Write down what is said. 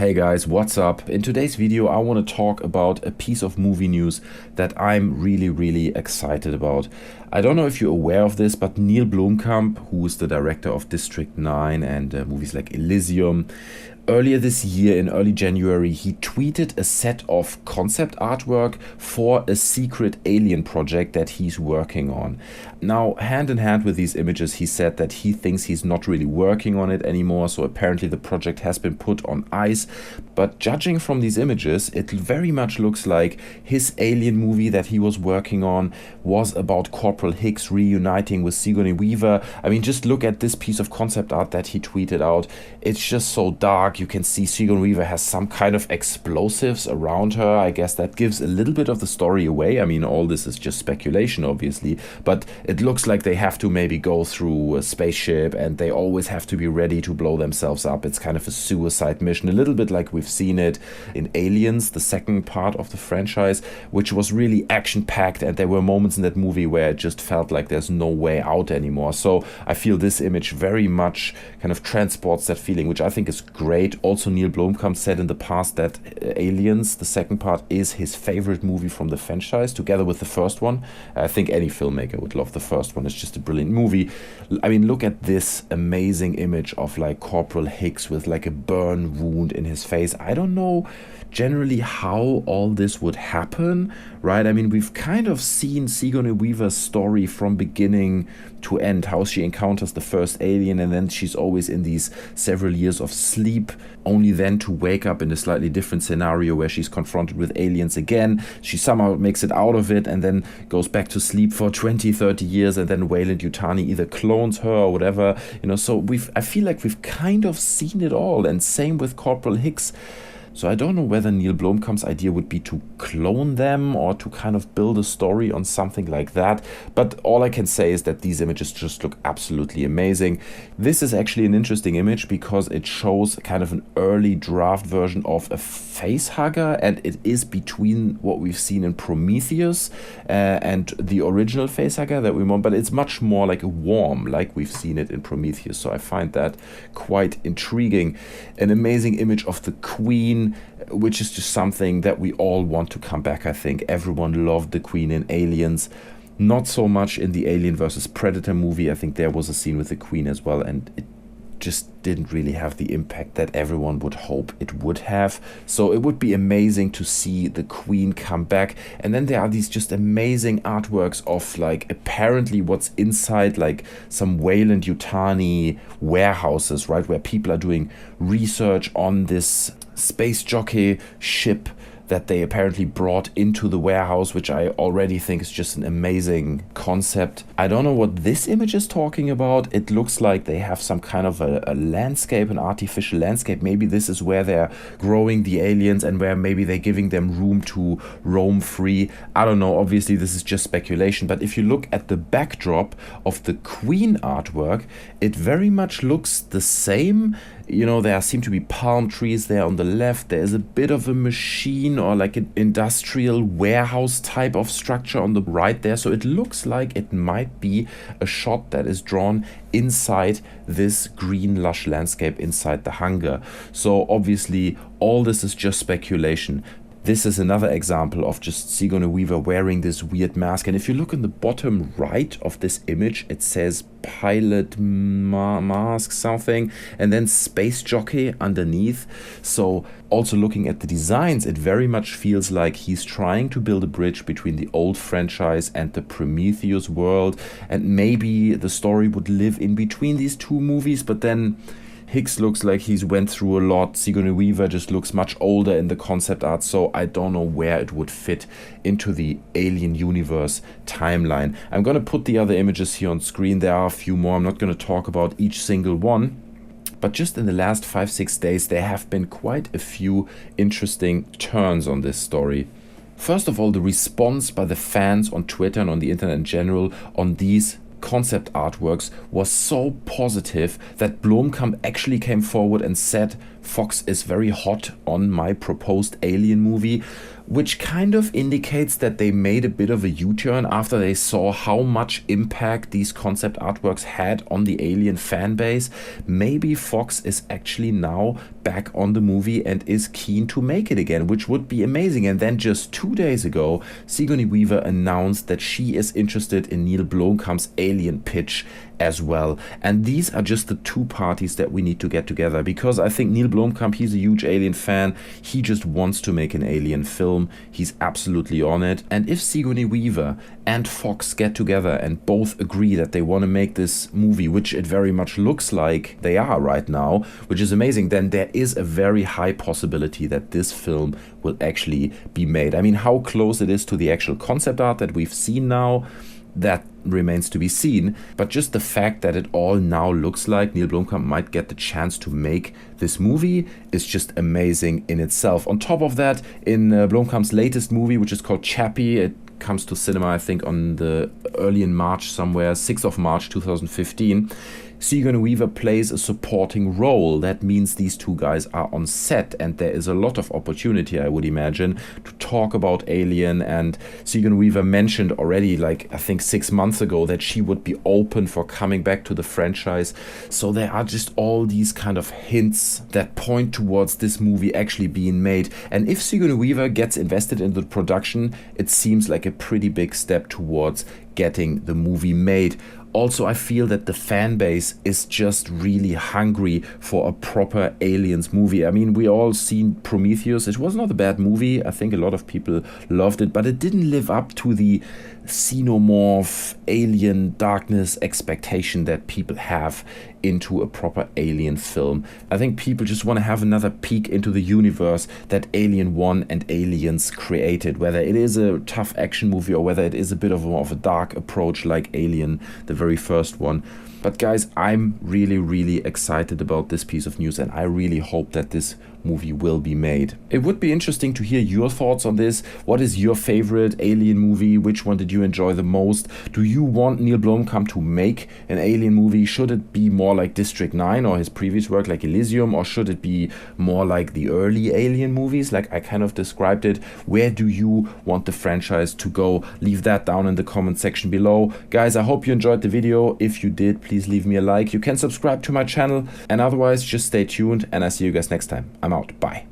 Hey guys, what's up? In today's video I want to talk about a piece of movie news that I'm really excited about. I don't know if you're aware of this, but Neill Blomkamp, who is the director of District 9 and movies like Elysium, earlier this year, in early January, he tweeted a set of concept artwork for a secret alien project that he's working on. Now, hand in hand with these images, he said that he thinks he's not really working on it anymore, so apparently the project has been put on ice. But judging from these images, it very much looks like his alien movie that he was working on was about Corporal Hicks reuniting with Sigourney Weaver. I mean, just look at this piece of concept art that he tweeted out. It's just so dark. You can see Sigourney Weaver has some kind of explosives around her. I guess that gives a little bit of the story away. I mean, all this is just speculation, obviously, but it looks like they have to maybe go through a spaceship and they always have to be ready to blow themselves up. It's kind of a suicide mission, a little bit like we've seen it in Aliens, the second part of the franchise, which was really action-packed, and there were moments in that movie where it just felt like there's no way out anymore. So I feel this image very much kind of transports that feeling, which I think is great. Also, Neill Blomkamp said in the past that Aliens, the second part, is his favorite movie from the franchise, together with the first one. I think any filmmaker would love the first one. It's just a brilliant movie. I mean, look at this amazing image of like Corporal Hicks with like a burn wound in his face. I don't know generally how all this would happen, right? I mean, we've kind of seen Sigourney Weaver's story from beginning to end, how she encounters the first alien and then she's always in these several years of sleep, only then to wake up in a slightly different scenario where she's confronted with aliens again. She somehow makes it out of it and then goes back to sleep for 20-30 years, and then Weyland-Yutani either clones her or whatever, you know. So I feel like we've kind of seen it all, and same with Corporal Hicks. So I don't know whether Neill Blomkamp's idea would be to clone them or to kind of build a story on something like that. But all I can say is that these images just look absolutely amazing. This is actually an interesting image because it shows kind of an early draft version of a facehugger, and it is between what we've seen in Prometheus and the original facehugger that we want, but it's much more like a worm, like we've seen it in Prometheus. So I find that quite intriguing. An amazing image of the Queen, which is just something that we all want to come back. I think everyone loved the Queen in Aliens, not so much in the Alien versus Predator movie. I think there was a scene with the Queen as well, and it just didn't really have the impact that everyone would hope it would have. So it would be amazing to see the Queen come back. And then there are these just amazing artworks of like apparently what's inside like some Weyland-Yutani warehouses, right, where people are doing research on this space jockey ship that they apparently brought into the warehouse, which I already think is just an amazing concept. I don't know what this image is talking about. It looks like they have some kind of a landscape, an artificial landscape. Maybe this is where they're growing the aliens and where maybe they're giving them room to roam free. I don't know. Obviously, this is just speculation. But if you look at the backdrop of the Queen artwork, it very much looks the same. You know, there seem to be palm trees there on the left. There is a bit of a machine or like an industrial warehouse type of structure on the right there. So it looks like it might be a shot that is drawn inside this green lush landscape inside the hangar. So obviously all this is just speculation. This is another example of just Sigourney Weaver wearing this weird mask. And if you look in the bottom right of this image, it says pilot mask something, and then space jockey underneath. So also looking at the designs, it very much feels like he's trying to build a bridge between the old franchise and the Prometheus world. And maybe the story would live in between these two movies, but then Hicks looks like he's went through a lot. Sigourney Weaver just looks much older in the concept art, so I don't know where it would fit into the Alien universe timeline. I'm going to put the other images here on screen. There are a few more. I'm not going to talk about each single one. But just in the last 5-6 days, there have been quite a few interesting turns on this story. First of all, the response by the fans on Twitter and on the internet in general on these concept artworks was so positive that Blomkamp actually came forward and said Fox is very hot on my proposed Alien movie, which kind of indicates that they made a bit of a U-turn after they saw how much impact these concept artworks had on the Alien fan base. Maybe Fox is actually now back on the movie and is keen to make it again, which would be amazing. And then just 2 days ago, Sigourney Weaver announced that she is interested in Neill Blomkamp's Alien pitch as well. And these are just the two parties that we need to get together, because I think Neill Blomkamp, he's a huge Alien fan. He just wants to make an Alien film. He's absolutely on it. And if Sigourney Weaver and Fox get together and both agree that they want to make this movie, which it very much looks like they are right now, which is amazing, then there is a very high possibility that this film will actually be made. I mean, how close it is to the actual concept art that we've seen now, that remains to be seen, but just the fact that it all now looks like Neill Blomkamp might get the chance to make this movie is just amazing in itself. On top of that, in Blomkamp's latest movie, which is called Chappie, it comes to cinema I think on the early in March somewhere, 6th of March 2015. Sigourney Weaver plays a supporting role. That means these two guys are on set, and there is a lot of opportunity, I would imagine, to talk about Alien. And Sigourney Weaver mentioned already, like I think 6 months ago, that she would be open for coming back to the franchise. So there are just all these kind of hints that point towards this movie actually being made. And if Sigourney Weaver gets invested in the production, it seems like a pretty big step towards getting the movie made. Also, I feel that the fan base is just really hungry for a proper Aliens movie. I mean, we all seen Prometheus. It was not a bad movie. I think a lot of people loved it, but it didn't live up to the xenomorph, alien darkness expectation that people have into a proper Alien film. I think people just want to have another peek into the universe that Alien 1 and Aliens created, whether it is a tough action movie or whether it is a bit of more of a dark approach like Alien, the very first one. But guys, I'm really excited about this piece of news, and I really hope that this movie will be made. It would be interesting to hear your thoughts on this. What is your favorite Alien movie? Which one did you enjoy the most? Do you want Neill Blomkamp to make an Alien movie? Should it be more like District 9 or his previous work like Elysium, or should it be more like the early Alien movies like I kind of described it? Where do you want the franchise to go? Leave that down in the comment section below. Guys, I hope you enjoyed the video. If you did, please leave me a like. You can subscribe to my channel, and otherwise just stay tuned, and I see you guys next time. I'm out. Bye.